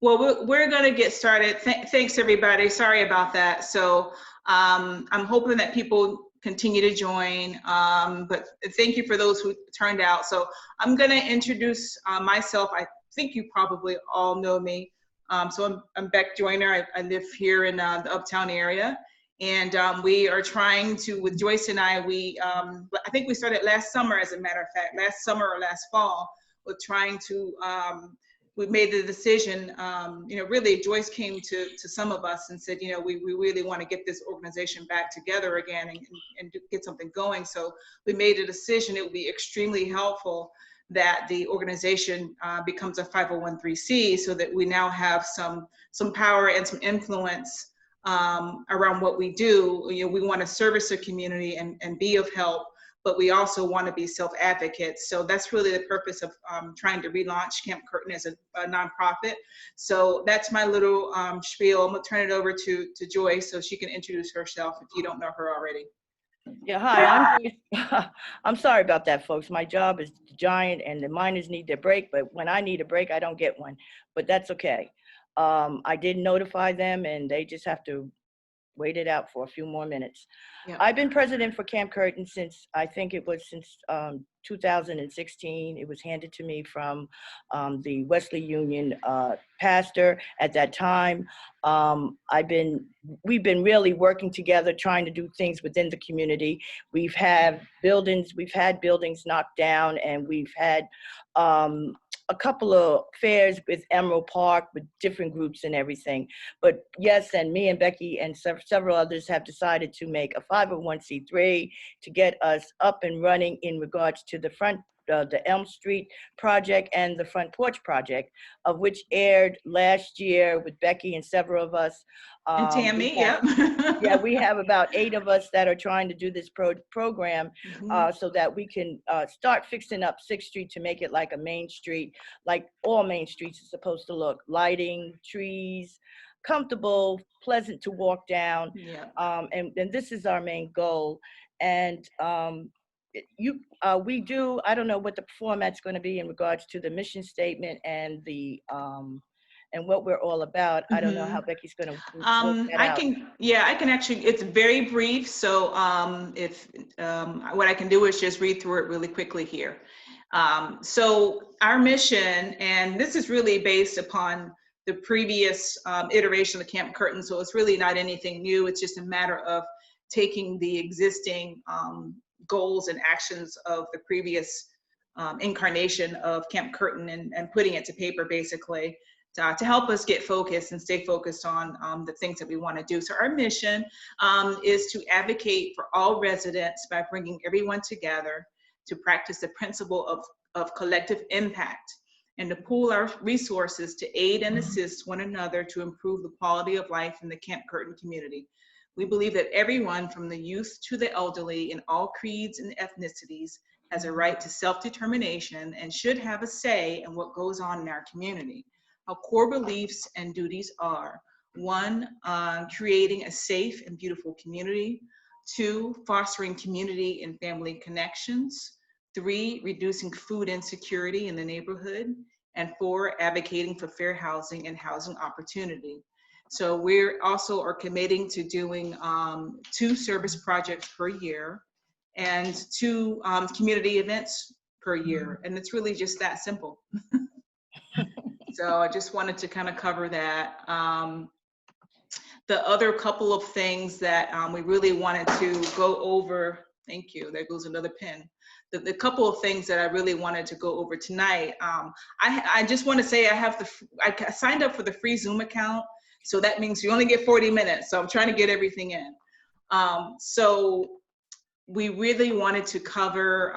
Well, we're going to get started. Thanks, everybody. Sorry about that. So I'm hoping that people continue to join, but thank you for those who turned out. So I'm going to introduce myself. I think you probably all know me. So I'm Beck Joyner. I live here in the Uptown area. And we are trying to, with Joyce and I think we started last summer, as a matter of fact, last summer or last fall, with trying to, we made the decision, really Joyce came to some of us and said, we really want to get this organization back together again and get something going. So we made a decision. It would be extremely helpful that the organization becomes a 501(c) so that we now have some power and some influence around what we do. We want to service the community and be of help, but we also want to be self-advocates. So that's really the purpose of trying to relaunch Camp Curtin as a nonprofit. So that's my little spiel. I'm gonna turn it over to Joyce so she can introduce herself if you don't know her already. Yeah, hi, I'm Joyce. I'm sorry about that, folks. My job is giant and the miners need their break, but when I need a break, I don't get one, but that's okay. I did notify them and they just have to wait it out for a few more minutes. Yeah. I've been president for Camp Curtin since, I think it was since 2016. It was handed to me from the Wesley Union pastor at that time. We've been really working together, trying to do things within the community. We've had buildings knocked down, and we've had a couple of fairs with Emerald Park with different groups and everything. But yes, and me and Becky and several others have decided to make a 501(c)(3) to get us up and running in regards to the Elm Street project and the Front Porch project, of which aired last year with Becky and several of us. And Tammy, yeah. Yeah, we have about 8 of us that are trying to do this program so that we can start fixing up 6th Street to make it like a main street, like all main streets are supposed to look. Lighting, trees, comfortable, pleasant to walk down. Yeah. And this is our main goal. And we do, I don't know what the format's going to be in regards to the mission statement and the and what we're all about. I don't know how Becky's going to I can actually, it's very brief. So what I can do is just read through it really quickly here. So our mission, and this is really based upon the previous iteration of Camp Curtin. So it's really not anything new. It's just a matter of taking the existing goals and actions of the previous incarnation of Camp Curtin and putting it to paper, basically, to help us get focused and stay focused on the things that we want to do. So our mission is to advocate for all residents by bringing everyone together to practice the principle of collective impact and to pool our resources to aid and assist one another to improve the quality of life in the Camp Curtin community. We believe that everyone from the youth to the elderly in all creeds and ethnicities has a right to self-determination and should have a say in what goes on in our community. Our core beliefs and duties are: 1, creating a safe and beautiful community; 2, fostering community and family connections; 3, reducing food insecurity in the neighborhood; and 4, advocating for fair housing and housing opportunity. So we're also are committing to doing 2 service projects per year and 2 community events per year. And it's really just that simple. So I just wanted to kind of cover that. The other couple of things that we really wanted to go over, thank you, there goes another pin. The couple of things that I really wanted to go over tonight, I just want to say I signed up for the free Zoom account. So that means you only get 40 minutes. So I'm trying to get everything in. So we really wanted to cover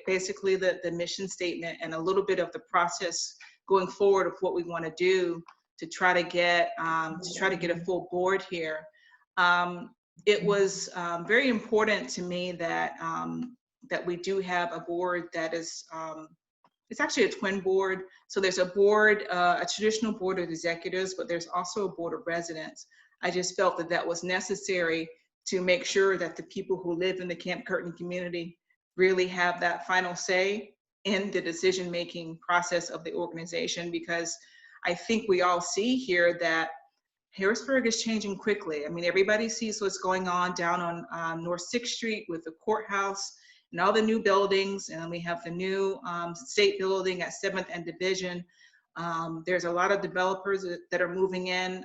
basically the mission statement and a little bit of the process going forward of what we want to do to try to get a full board here. It was very important to me that that we do have a board that is it's actually a twin board. So there's a board, a traditional board of executives, but there's also a board of residents. I just felt that that was necessary to make sure that the people who live in the Camp Curtin community really have that final say in the decision-making process of the organization, because I think we all see here that Harrisburg is changing quickly. I mean, everybody sees what's going on down on North 6th Street with the courthouse and all the new buildings. And we have the new state building at 7th and Division. There's a lot of developers that are moving in.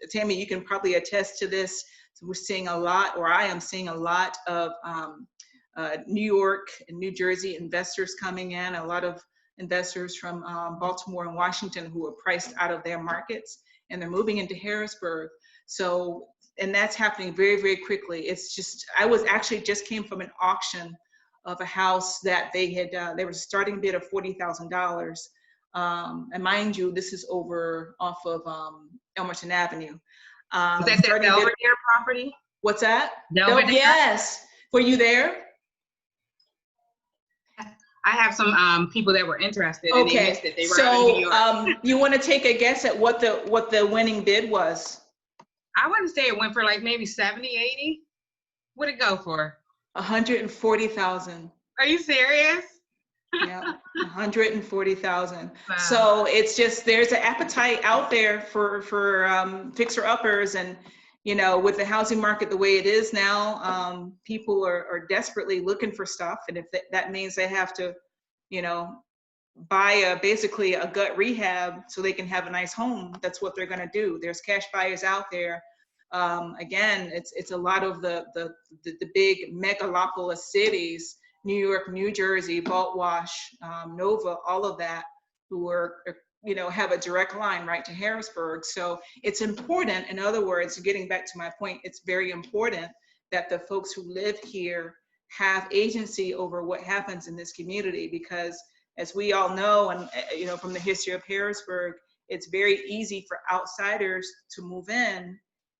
Tammy, you can probably attest to this. So we're seeing a lot, or I am seeing a lot of New York and New Jersey investors coming in, a lot of investors from Baltimore and Washington who are priced out of their markets, and they're moving into Harrisburg. So, and that's happening very, very quickly. It's just, I was actually just came from an auction of a house that they were starting bid of $40,000. And mind you, this is over off of Elmerton Avenue. Was that the Belvedere property? What's that? Belvedere? Yes. Were you there? I have some people that were interested and they missed it. They were out in New York. So you want to take a guess at what the winning bid was? I want to say it went for like maybe 70, 80. What'd it go for? 140,000. Are you serious? Yeah, 140,000. Wow. So it's just, there's an appetite out there for fixer uppers, and you know, with the housing market the way it is now, people are desperately looking for stuff, and if that means they have to, you know, buy basically a gut rehab so they can have a nice home, that's what they're going to do. There's cash buyers out there. Again, it's a lot of the big megalopolis cities, New York, New Jersey, Baltwash, Nova, all of that, who are, you know, have a direct line right to Harrisburg. So it's important, in other words, getting back to my point, it's very important that the folks who live here have agency over what happens in this community, because as we all know, and you know, from the history of Harrisburg, it's very easy for outsiders to move in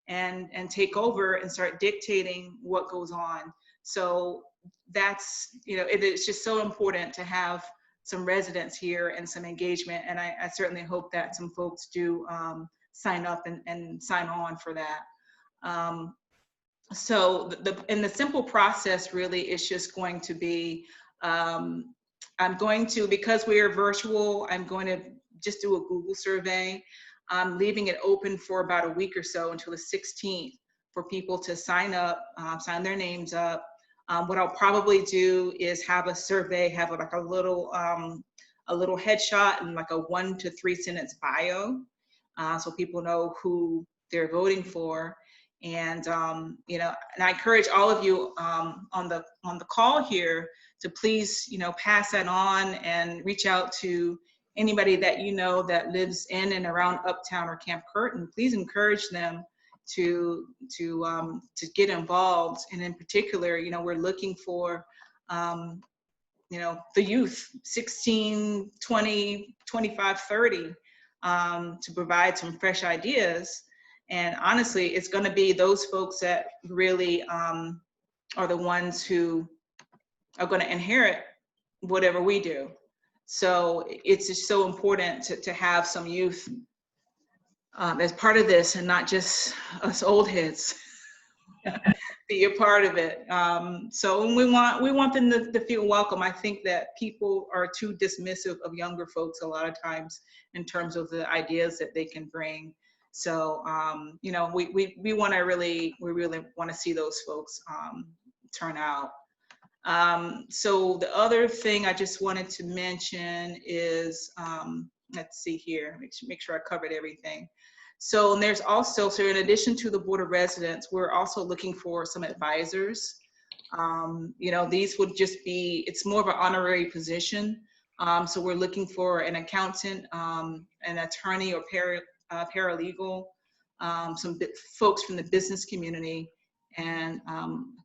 and take over and start dictating what goes on. So that's, you know, it is just so important to have some residents here and some engagement. And I certainly hope that some folks do sign up and sign on for that. So the simple process really is just going to be, I'm going to, because we are virtual, I'm going to just do a Google survey. I'm leaving it open for about a week or so until the 16th for people to sign up, sign their names up. What I'll probably do is have a survey, have like a little headshot and like a 1 to 3 sentence bio, so people know who they're voting for. And you know, and I encourage all of you on the call here to please, you know, pass that on and reach out to anybody that you know that lives in and around Uptown or Camp Curtin. Please encourage them to get involved. And in particular, you know, we're looking for, you know, the youth, 16, 20, 25, 30, to provide some fresh ideas. And honestly, it's going to be those folks that really are the ones who are going to inherit whatever we do. So it's just so important to have some youth as part of this, and not just us old heads be a part of it. So we want them to feel welcome. I think that people are too dismissive of younger folks a lot of times in terms of the ideas that they can bring. So you know, we really want to see those folks turn out. So the other thing I just wanted to mention is, let's see here, make sure I covered everything. So, and there's also, so in addition to the Board of Residents, we're also looking for some advisors. You know, these would just be, it's more of an honorary position. So we're looking for an accountant, an attorney or paralegal, some folks from the business community, and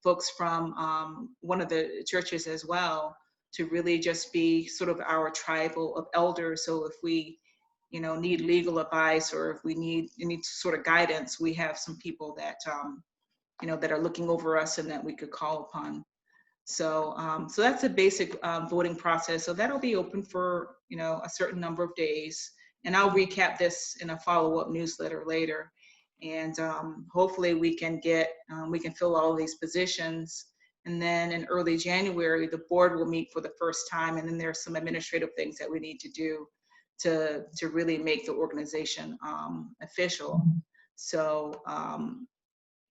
folks from one of the churches as well, to really just be sort of our tribal of elders. So if we, you know, need legal advice, or if we need any sort of guidance, we have some people that, you know, that are looking over us and that we could call upon. So, so that's a basic voting process. So that'll be open for, you know, a certain number of days. And I'll recap this in a follow-up newsletter later. And hopefully we can get, we can fill all of these positions. And then in early January, the board will meet for the first time. And then there's some administrative things that we need to do to really make the organization official. So,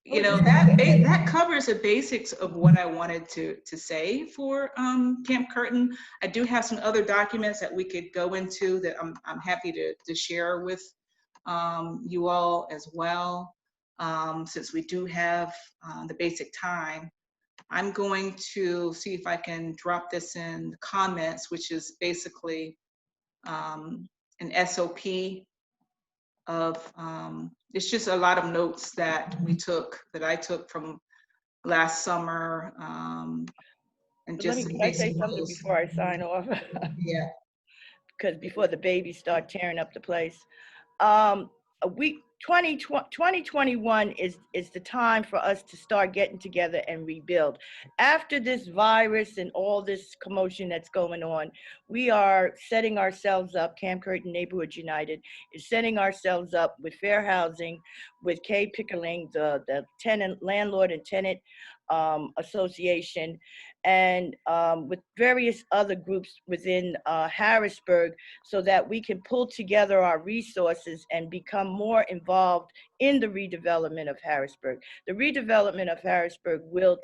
that covers the basics of what I wanted to say for Camp Curtin. I do have some other documents that we could go into that I'm happy to share with you all as well. Since we do have the basic time, I'm going to see if I can drop this in the comments, which is basically an SOP of, it's just a lot of notes that I took from last summer, and Let me, just can I say basic something rules. before I sign off? Yeah. Because before the babies start tearing up the place. A week 2021 is the time for us to start getting together and rebuild. After this virus and all this commotion that's going on, we are setting ourselves up. Camp Curtin Neighborhoods United is setting ourselves up with fair housing, with Kay Pickering, the tenant, landlord and tenant association, and with various other groups within Harrisburg, so that we can pull together our resources and become more involved in the redevelopment of Harrisburg. The redevelopment of Harrisburg will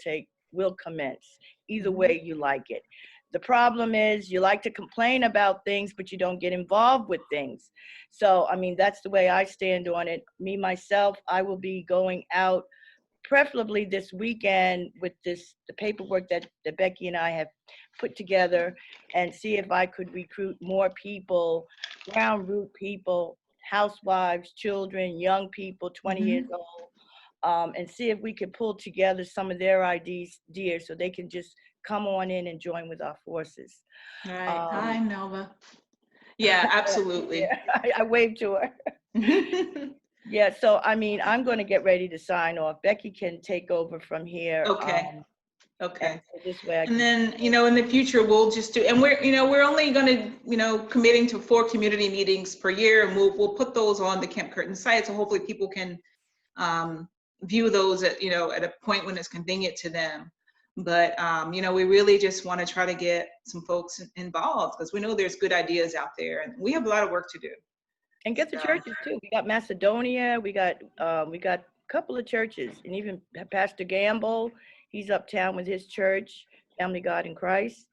commence, either way you like it. The problem is you like to complain about things, but you don't get involved with things. So, I mean, that's the way I stand on it. Me, myself, I will be going out preferably this weekend with the paperwork that Becky and I have put together, and see if I could recruit more people, ground root people, housewives, children, young people, 20 years old, and see if we could pull together some of their ideas so they can just come on in and join with our forces. Right. Hi, Melva. Yeah, absolutely. Yeah, I waved to her. Yeah, so I mean, I'm going to get ready to sign off. Becky can take over from here. Okay. Okay. So this way I And can, then, in the future, we'll just do, and we're only going to, committing to 4 community meetings per year, and we'll put those on the Camp Curtin site. So hopefully people can view those at a point when it's convenient to them. But, we really just want to try to get some folks involved, because we know there's good ideas out there, and we have a lot of work to do. and get the churches too. We got Macedonia, we got a couple of churches, and even Pastor Gamble, he's uptown with his church, Family God in Christ.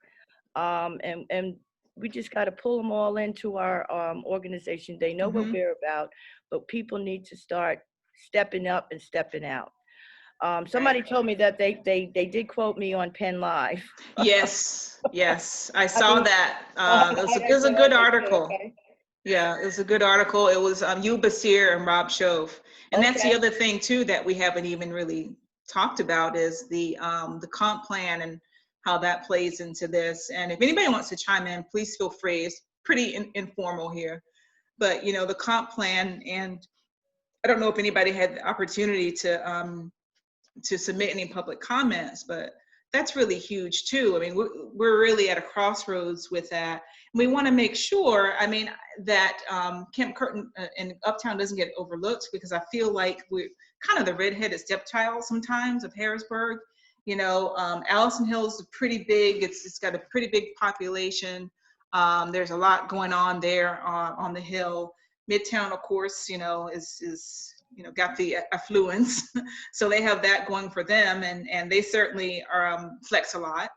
And we just got to pull them all into our organization. They know what we're about, but people need to start stepping up and stepping out. Somebody told me that they did quote me on Penn Live. Yes, I saw that. It was a good article. Okay. Yeah, it was a good article. It was you, Basir, and Rob Shove. And that's the other thing too that we haven't even really talked about is the comp plan and how that plays into this. And if anybody wants to chime in, please feel free. It's pretty informal here. But the comp plan, and I don't know if anybody had the opportunity to submit any public comments, but that's really huge too. I mean, we're really at a crossroads with that. And we want to make sure, that Camp Curtin and Uptown doesn't get overlooked, because I feel like we're kind of the redheaded stepchild sometimes of Harrisburg. Allison Hills is pretty big. It's got a pretty big population. There's a lot going on there on the hill. Midtown, of course, is got the affluence. So they have that going for them, and they certainly flex a lot.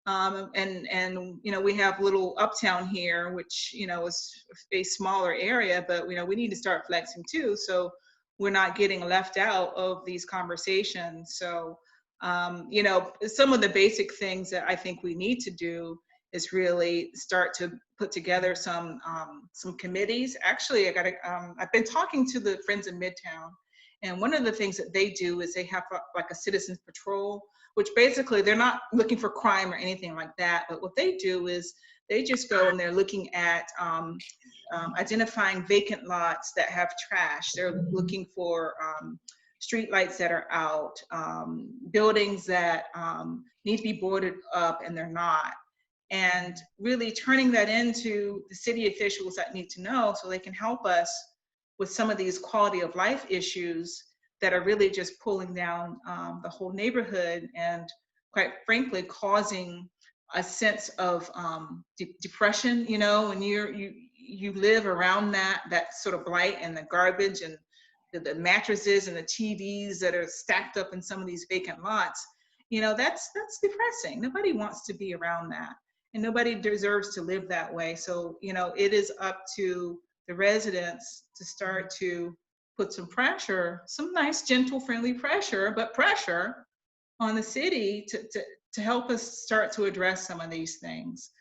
And we have little Uptown here, which, is a smaller area, but we need to start flexing too. So we're not getting left out of these conversations. So, some of the basic things that I think we need to do is really start to put together some committees. Actually, I've been talking to the Friends in Midtown, and one of the things that they do is they have like a citizens patrol, which basically they're not looking for crime or anything like that, but what they do is they just go and they're looking at identifying vacant lots that have trash. They're looking for street lights that are out, buildings that need to be boarded up and they're not. And really turning that into the city officials that need to know, so they can help us with some of these quality of life issues that are really just pulling down the whole neighborhood, and quite frankly causing a sense of depression. When you live around that sort of blight and the garbage and the mattresses and the TVs that are stacked up in some of these vacant lots, that's depressing. Nobody wants to be around that, and nobody deserves to live that way. So, it is up to the residents to start to put some pressure, some nice, gentle, friendly pressure, but pressure on the city to help us start to address some of these things.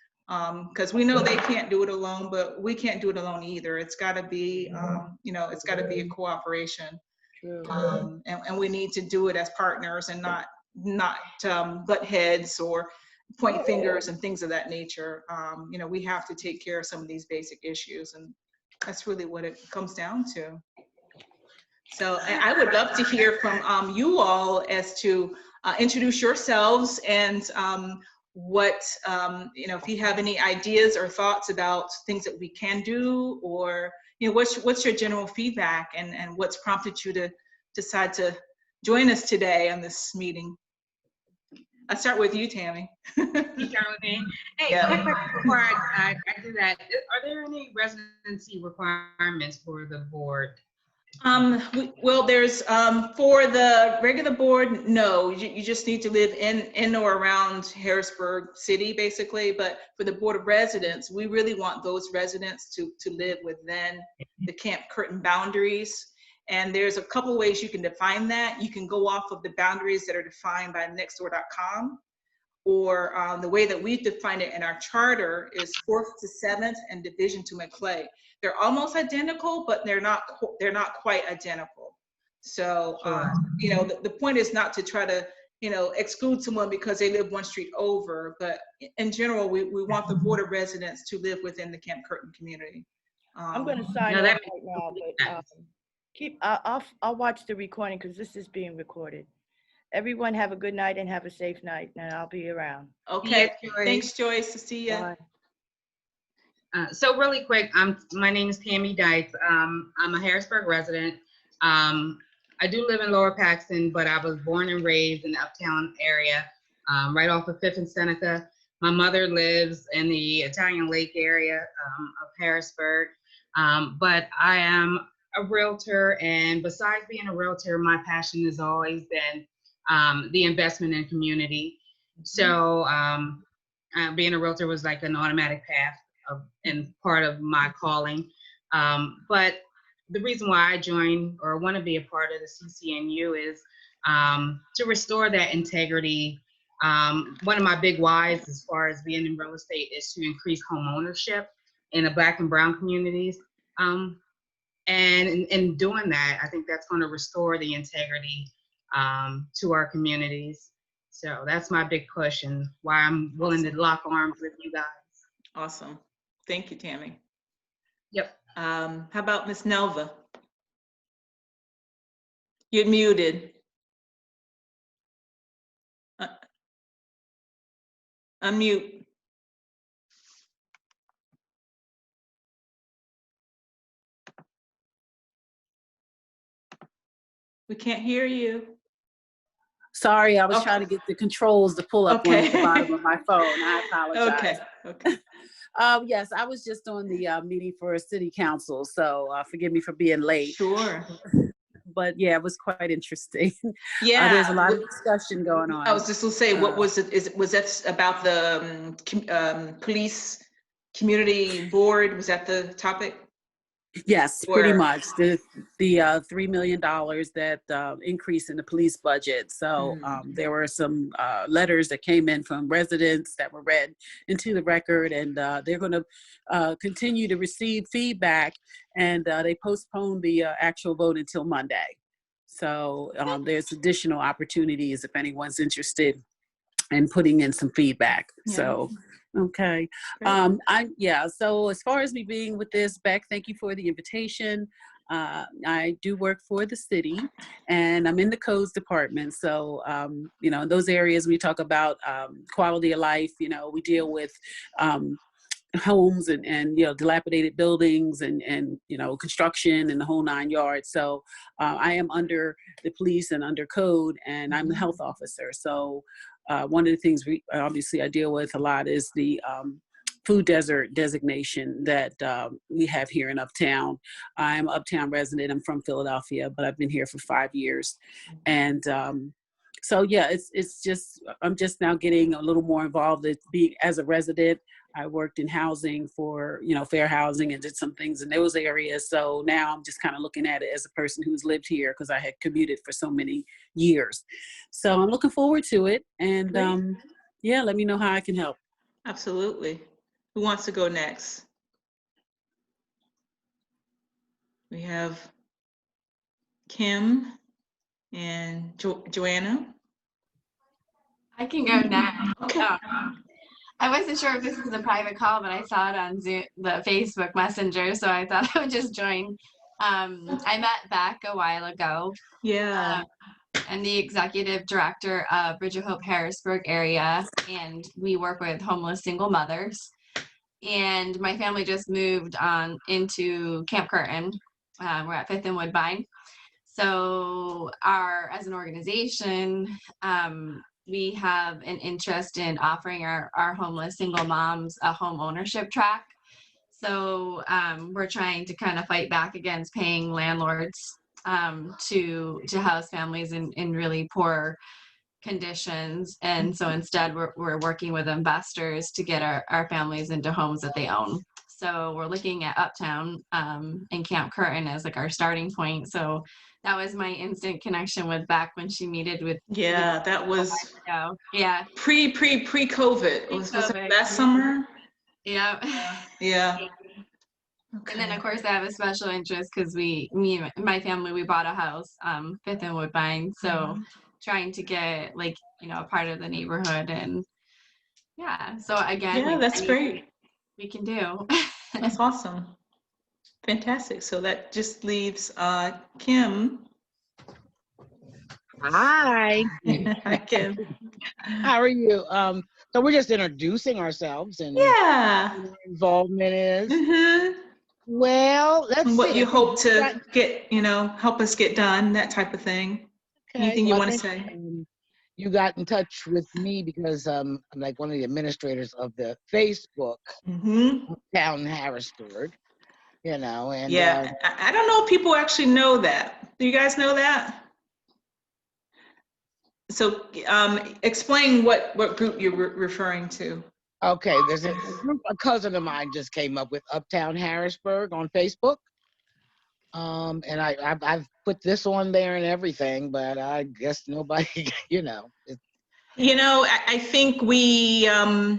Because we know they can't do it alone, but we can't do it alone either. It's got to be, it's got to be a cooperation. True. And we need to do it as partners and not butt heads or point fingers and things of that nature. We have to take care of some of these basic issues, and that's really what it comes down to. So I would love to hear from you all as to introduce yourselves and what, if you have any ideas or thoughts about things that we can do, or, what's your general feedback and what's prompted you to decide to join us today on this meeting? I'll start with you, Tammy. Charlene. Hey, Yeah. quick question before I do that. Are there any residency requirements for the board? Well, there's for the regular board, no, you just need to live in or around Harrisburg City, basically. But for the Board of Residents, we really want those residents to live within the Camp Curtin boundaries. And there's a couple ways you can define that. You can go off of the boundaries that are defined by nextdoor.com, or the way that we define it in our charter is 4th to 7th and Division to McClay. They're almost identical, but they're not quite identical. So, the point is not to try to, exclude someone because they live one street over, but in general, we want the Board of Residents to live within the Camp Curtin community. I'm going to sign off right now, but I'll watch the recording because this is being recorded. Everyone have a good night and have a safe night, and I'll be around. Okay, Yes, thanks, Joyce. See ya. Bye. So really quick, my name is Tammy Dykes. I'm a Harrisburg resident. I do live in Lower Paxton, but I was born and raised in the Uptown area, right off of 5th and Seneca. My mother lives in the Italian Lake area of Harrisburg, but I am a realtor, and besides being a realtor, my passion has always been the investment in community. So being a realtor was like an automatic path and part of my calling. But the reason why I joined or want to be a part of the CCNU is to restore that integrity. One of my big whys as far as being in real estate is to increase home ownership in the Black and Brown communities. And in doing that, I think that's going to restore the integrity to our communities. So that's my big push and why I'm willing to lock arms with you guys. Awesome. Thank you, Tammy. Yep. How about Miss Nelva? You're muted. Unmute. We can't hear you. Sorry, I was trying to get the controls to pull up on the bottom of my phone. I apologize. Okay. Yes, I was just on the meeting for city council, so forgive me for being late. Sure. But yeah, it was quite interesting. Yeah. There's a lot of discussion going on. I was just gonna say, what was it? Was that about the police community board? Was that the topic? Yes, pretty much. The $3 million that increase in the police budget. So there were some letters that came in from residents that were read into the record, and they're going to continue to receive feedback, and they postponed the actual vote until Monday. So there's additional opportunities if anyone's interested in putting in some feedback. Yeah. So. Okay. So as far as me being with this, Beck, thank you for the invitation. I do work for the city and I'm in the codes department. So, in those areas we talk about quality of life, we deal with homes and dilapidated buildings and construction and the whole 9 yards. So I am under the police and under code, and I'm the health officer. So one of the things I deal with a lot is the food desert designation that we have here in Uptown. I'm an Uptown resident. I'm from Philadelphia, but I've been here for 5 years. And so yeah, it's just, I'm just now getting a little more involved as a resident. I worked in housing for, fair housing, and did some things in those areas. So now I'm just kind of looking at it as a person who's lived here, because I had commuted for so many years. So I'm looking forward to it. And yeah, let me know how I can help. Absolutely. Who wants to go next? We have Kim and Joanna. I can go next. Okay. I wasn't sure if this was a private call, but I saw it on Zoom, the Facebook Messenger, so I thought I would just join. I met Beck a while ago. Yeah. And the executive director of Bridge of Hope Harrisburg area, and we work with homeless single mothers. And my family just moved on into Camp Curtin. We're at 5th and Woodbine. So as an organization, we have an interest in offering our homeless single moms a home ownership track. So we're trying to kind of fight back against paying landlords to house families in really poor conditions. And so instead we're working with investors to get our families into homes that they own. So we're looking at Uptown and Camp Curtin as like our starting point. So that was my instant connection with Beck when she meted with. Yeah, that was yeah. Pre-COVID. Was it last summer? Yeah. Yeah. Okay. And then of course I have a special interest because me and my family, we bought a house, 5th and Woodbine. So trying to get a part of the neighborhood, and yeah. So again, yeah, that's great. We can do. That's awesome. Fantastic. So that just leaves Kim. Hi. Hi, Kim. How are you? So we're just introducing ourselves and Yeah. what our involvement is. Mm-hmm. Well, let's see. What you hope to get, help us get done, that type of thing. Okay. Anything you want to say? You got in touch with me because I'm like one of the administrators of the Facebook Town Harrisburg, and yeah, I don't know if people actually know that. Do you guys know that? So explain what group you're referring to. Okay, there's a group, a cousin of mine just came up with Uptown Harrisburg on Facebook. And I've put this on there and everything, but I guess nobody, I think we'll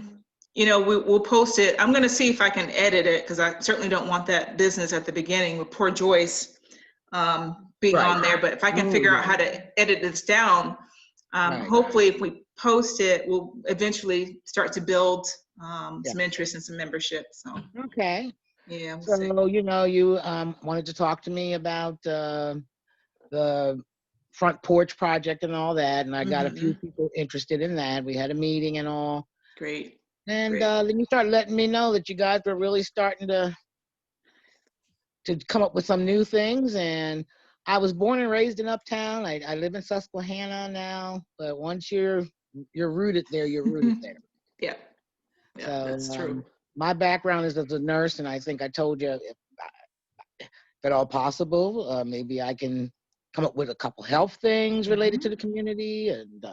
post it. I'm going to see if I can edit it, because I certainly don't want that business at the beginning with poor Joyce being on there. But if I can figure out how to edit this down, hopefully if we post it, we'll eventually start to build some interest and some membership. So okay. Yeah. So, you wanted to talk to me about the front porch project and all that, and I got a few people interested in that. We had a meeting and all. Great. And then you started letting me know that you guys were really starting to come up with some new things. And I was born and raised in Uptown. I live in Susquehanna now, but once you're rooted there, you're rooted there. Yeah. Yeah, so, that's true. My background is as a nurse, and I think I told you, if at all possible, maybe I can come up with a couple health things related to the community and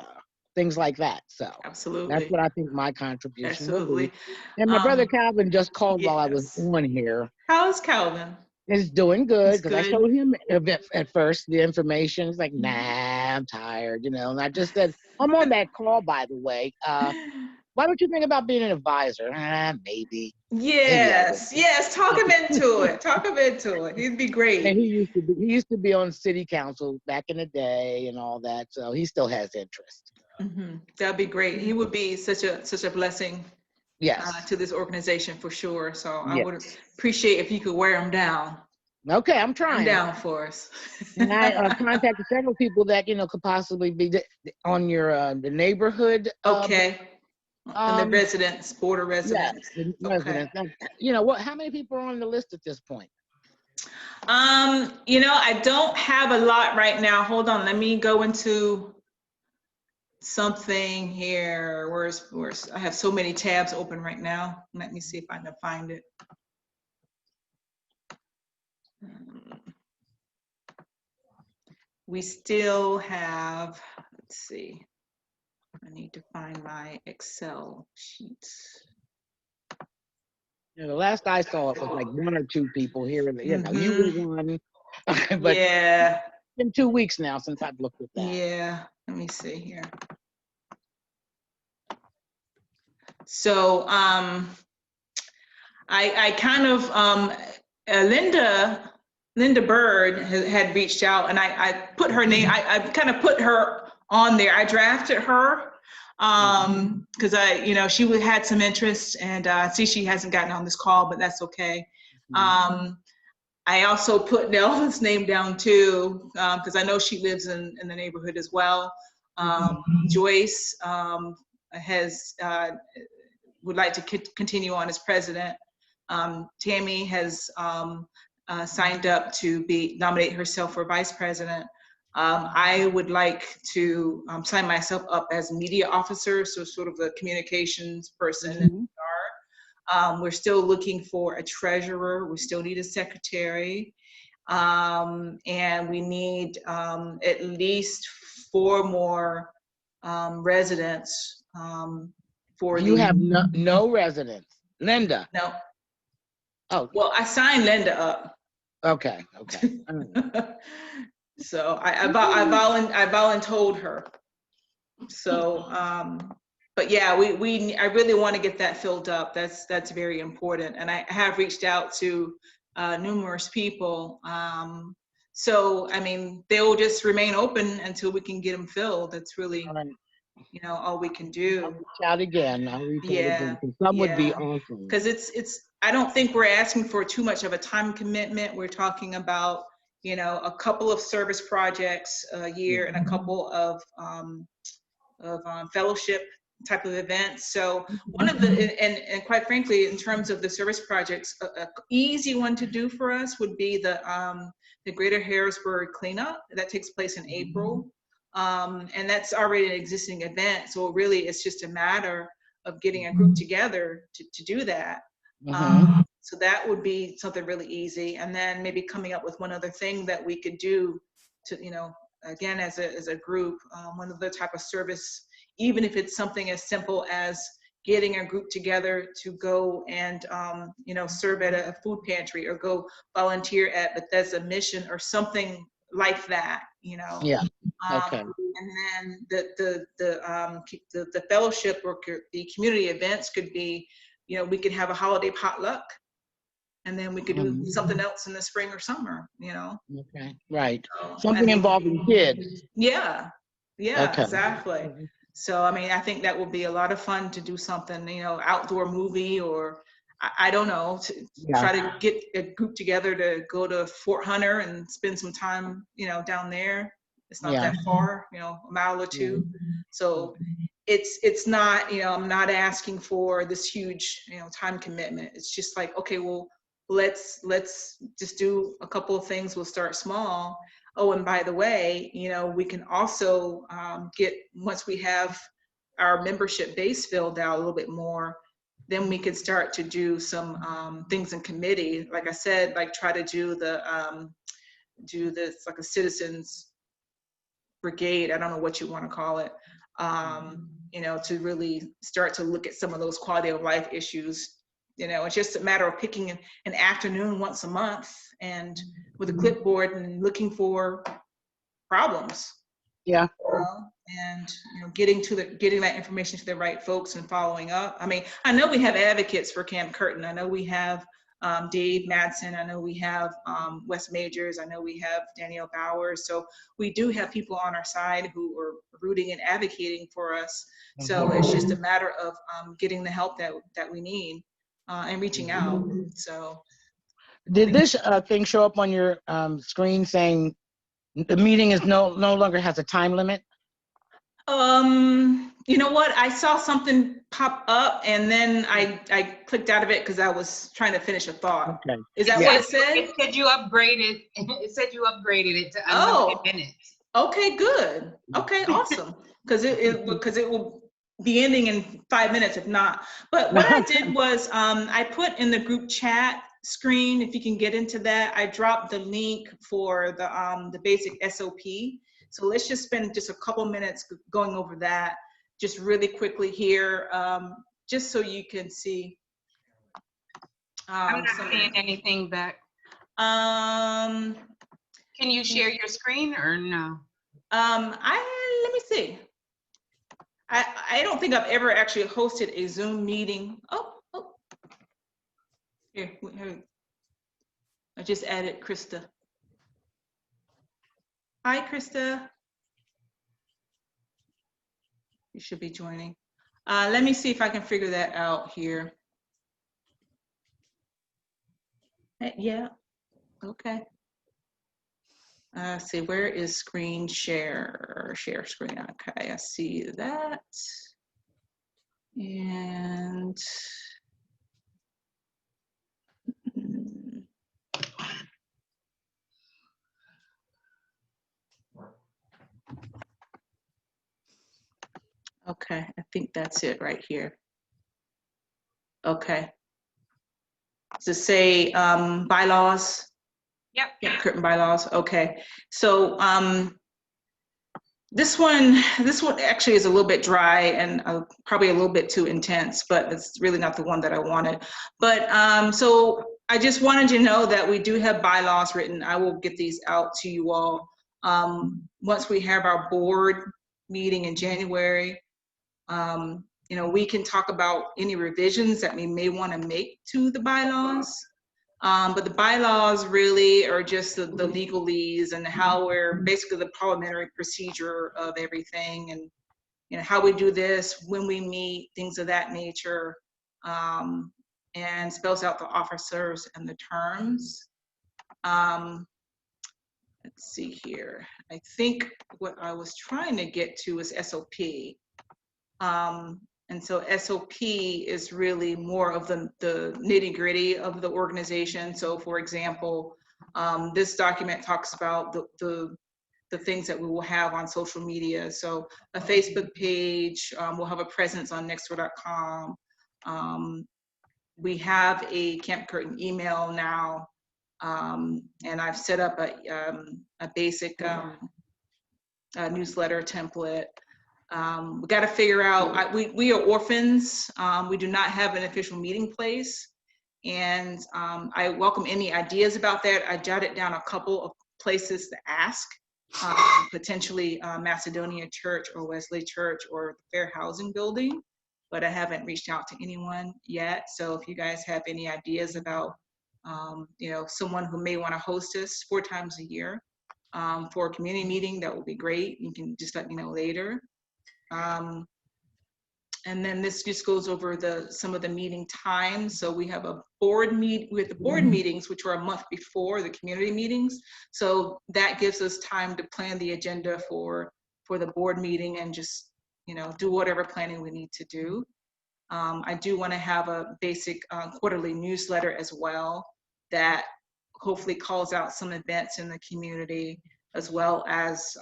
things like that. So absolutely, that's what I think my contribution will be. And my brother Calvin just called while I was on here. How's Calvin? He's doing good, because I showed him at first the information. He's like, nah, I'm tired, And I just said, I'm on that call, by the way. Why don't you think about being an advisor? Maybe. Yes, yes. Talk him into it. Talk him into it. He'd be great. And he used to be on city council back in the day and all that, so he still has interest. That'd be great. He would be such a blessing. Yes. To this organization for sure. So I would appreciate if you could wear him down. Okay, I'm trying. I'm down for us. And I contacted several people that could possibly be on your the neighborhood. Okay. And the residents, border residents. Yes, the residents. How many people are on the list at this point? I don't have a lot right now. Hold on, let me go into something here. Where's I have so many tabs open right now. Let me see if I can find it. We still have, let's see. I need to find my Excel sheets. You know, the last I saw it was like 1 or 2 people here. You know, you were one. But Yeah. it's been 2 weeks now since I've looked at that. Yeah. Let me see here. So I kind of Linda Bird had reached out, and I put her name. I kind of put her on there. I drafted her because she had some interest, and see, she hasn't gotten on this call, but that's okay. I also put Nel's name down too, because I know she lives in the neighborhood as well. Joyce has would like to continue on as president. Tammy has signed up to nominate herself for vice president. I would like to sign myself up as media officer, so sort of a communications person. We're still looking for a treasurer. We still need a secretary. And we need at least 4 more residents for You have no residents. Linda. No. Oh, Well, I signed Linda up. okay. So I voluntold her. So, but yeah, I really want to get that filled up. That's very important. And I have reached out to numerous people. So, I mean, they'll just remain open until we can get them filled. That's really, all we can do. I'll reach out again. Yeah. Some would be awesome. Because I don't think we're asking for too much of a time commitment. We're talking about, a couple of service projects a year and a couple of fellowship type of events. So one of the, and quite frankly, in terms of the service projects, a easy one to do for us would be the Greater Harrisburg cleanup that takes place in April. And that's already an existing event. So really it's just a matter of getting a group together to do that. So that would be something really easy. And then maybe coming up with one other thing that we could do to, again, as a group, one other type of service, even if it's something as simple as getting a group together to go and, serve at a food pantry or go volunteer at Bethesda Mission or something like that, Yeah. Okay. And then the fellowship or the community events could be, we could have a holiday potluck, and then we could do something else in the spring or summer, Okay. Right. So, Something involving kids. Yeah. Okay. Exactly. So, I mean, I think that would be a lot of fun to do something, outdoor movie, or I don't know, try to get a group together to go to Fort Hunter and spend some time, down there. It's not that far, a mile or 2. So it's not, I'm not asking for this huge, time commitment. It's just like, okay, well, let's just do a couple of things. We'll start small. Oh, and by the way, we can also once we have our membership base filled out a little bit more, then we could start to do some things in committee. Like I said, like try to do this like a citizens brigade. I don't know what you want to call it. To really start to look at some of those quality of life issues. It's just a matter of picking an afternoon once a month and with a clipboard and looking for problems. Yeah. And getting that information to the right folks and following up. I mean, I know we have advocates for Camp Curtin. I know we have Dave Madsen. I know we have Wes Majors. I know we have Danielle Bowers. So we do have people on our side who are rooting and advocating for us. So it's just a matter of getting the help that we need and reaching out. So did this thing show up on your screen saying the meeting is no longer has a time limit? You know what? I saw something pop up and then I clicked out of it because I was trying to finish a thought. Okay. Is that what it said? It said you upgraded it to Oh. unlimited minutes. Okay, good. Okay, awesome. because it will be ending in 5 minutes if not. But what I did was I put in the group chat screen, if you can get into that, I dropped the link for the basic SOP. So let's just spend just a couple minutes going over that just really quickly here, just so you can see. I'm not seeing anything back. Can you share your screen or no? Let me see. I don't think I've ever actually hosted a Zoom meeting. Oh. Here, I just added Krista. Hi, Krista. You should be joining. Let me see if I can figure that out here. Yeah, okay. See, where is screen share? Share screen, okay, I see that. And okay, I think that's it right here. Okay. Does it say bylaws? Yep. Yeah, Curtin bylaws. Okay. So this one actually is a little bit dry and probably a little bit too intense, but it's really not the one that I wanted. But so I just wanted you to know that we do have bylaws written. I will get these out to you all once we have our board meeting in January. You know, we can talk about any revisions that we may want to make to the bylaws. But the bylaws really are just the legalese and how we're basically the parliamentary procedure of everything, and you know how we do this, when we meet, things of that nature, and spells out the officers and the terms. Let's see here. I think what I was trying to get to is SOP. And so SOP is really more of the nitty gritty of the organization. So for example, this document talks about the things that we will have on social media. So a Facebook page, we'll have a presence on nextdoor.com. We have a Camp Curtin email now, and I've set up a basic newsletter template. We got to figure out, we are orphans. We do not have an official meeting place. And I welcome any ideas about that. I jotted down a couple of places to ask, potentially Macedonia Church or Wesley Church or the Fair Housing Building, but I haven't reached out to anyone yet. So if you guys have any ideas about, you know, someone who may want to host us 4 times a year for a community meeting, that would be great. You can just let me know later. And then this just goes over some of the meeting times. So we have a board with the board meetings, which are a month before the community meetings. So that gives us time to plan the agenda for the board meeting and just, you know, do whatever planning we need to do. I do want to have a basic quarterly newsletter as well that hopefully calls out some events in the community, as well as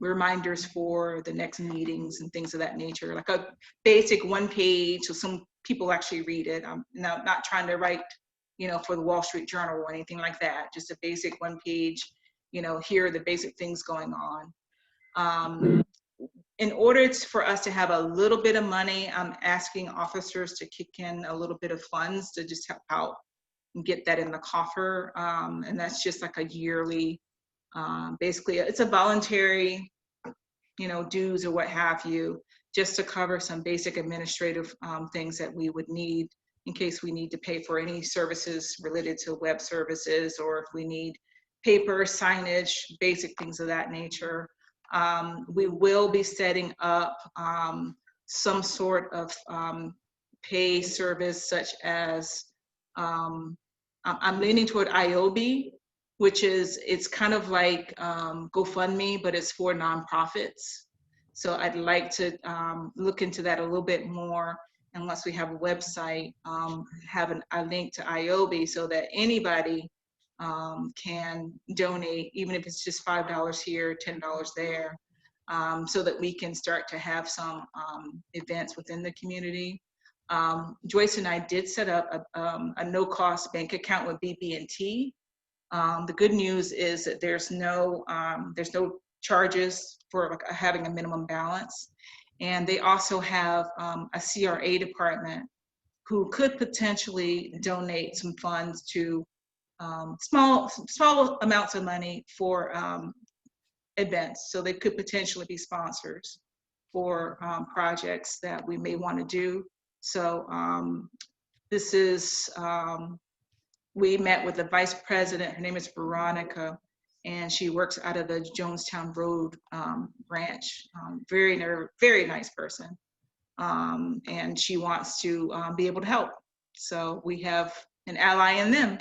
reminders for the next meetings and things of that nature, like a basic 1 page so some people actually read it. I'm not trying to write, you know, for the Wall Street Journal or anything like that, just a basic 1 page, you know, here are the basic things going on. In order for us to have a little bit of money, I'm asking officers to kick in a little bit of funds to just help out and get that in the coffer, and that's just like a yearly, basically it's a voluntary, you know, dues or what have you, just to cover some basic administrative things that we would need in case we need to pay for any services related to web services, or if we need paper, signage, basic things of that nature. We will be setting up some sort of pay service, such as I'm leaning toward IOB, which is, it's kind of like GoFundMe, but it's for nonprofits. So I'd like to look into that a little bit more. And once we have a website, have a link to IOB so that anybody can donate, even if it's just $5 here, $10 there. so that we can start to have some events within the community. Joyce and I did set up a no-cost bank account with BB&T. The good news is that there's no charges for like having a minimum balance, and they also have a CRA department who could potentially donate some funds to small amounts of money for events. So they could potentially be sponsors for projects that we may want to do. So this is, we met with the vice president. Her name is Veronica, and she works out of the Jonestown Road branch. Very nice person. And she wants to be able to help. So we have an ally in them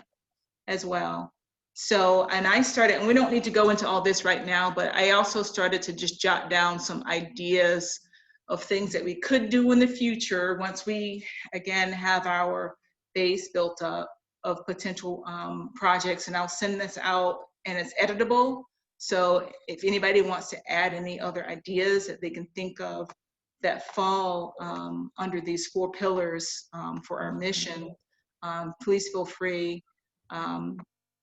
as well. So, and I started, and we don't need to go into all this right now, but I also started to just jot down some ideas of things that we could do in the future once we, again, have our base built up of potential projects. And I'll send this out, and it's editable. So if anybody wants to add any other ideas that they can think of that fall under these 4 pillars for our mission, please feel free.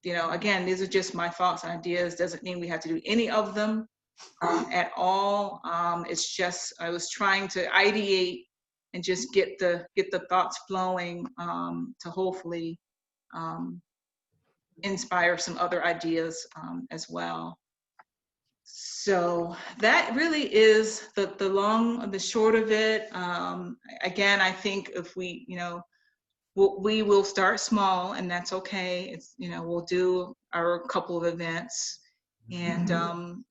You know, again, these are just my thoughts and ideas. Doesn't mean we have to do any of them at all. It's just, I was trying to ideate and just get the thoughts flowing to hopefully inspire some other ideas as well. So that really is the long and the short of it. Again, I think if we, you know, we will start small, and that's okay. It's, you know, we'll do our couple of events, and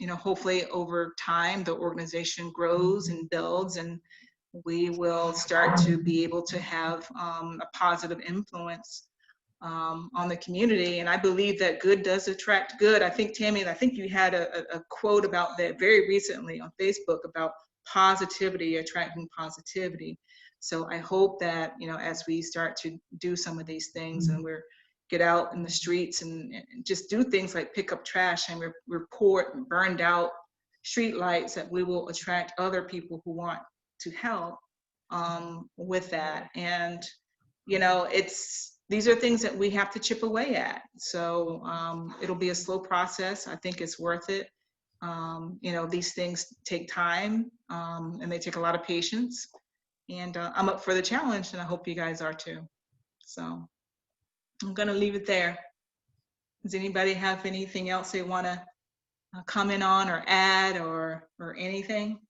you know, hopefully over time the organization grows and builds, and we will start to be able to have a positive influence on the community. And I believe that good does attract good. I think, Tammy, I think you had a quote about that very recently on Facebook about positivity attracting positivity. So I hope that, you know, as we start to do some of these things and we're get out in the streets and just do things like pick up trash and report burned out street lights, that we will attract other people who want to help with that. And, you know, these are things that we have to chip away at. So it'll be a slow process. I think it's worth it. You know, these things take time and they take a lot of patience. And I'm up for the challenge, and I hope you guys are too. So I'm gonna leave it there. Does anybody have anything else they wanna comment on or add or anything?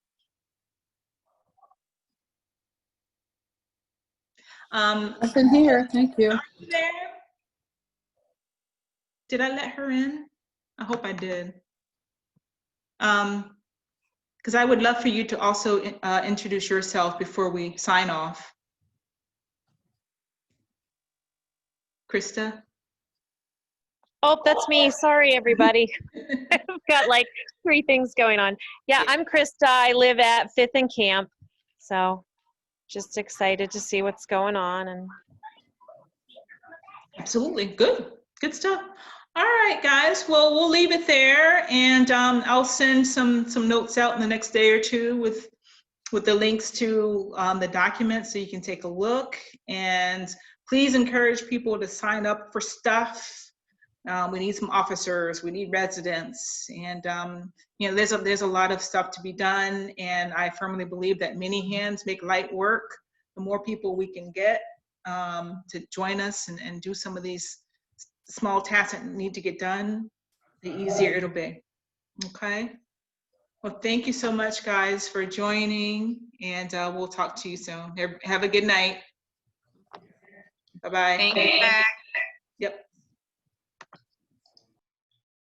Nothing here, thank you. Are you there? Did I let her in? I hope I did. Because I would love for you to also introduce yourself before we sign off. Krista? Oh, that's me. Sorry, everybody. I've got like 3 things going on. Yeah, I'm Krista. I live at 5th and Camp. So just excited to see what's going on. And Absolutely. Good stuff. All right, guys. Well, we'll leave it there, and I'll send some notes out in the next day or two with the links to the documents so you can take a look. And please encourage people to sign up for stuff. We need some officers. We need residents, and you know, there's a lot of stuff to be done. And I firmly believe that many hands make light work. The more people we can get to join us and do some of these small tasks that need to get done, the easier it'll be. Okay. Well, thank you so much, guys, for joining, and we'll talk to you soon. Have a good night. Bye-bye. Thank you. Yep.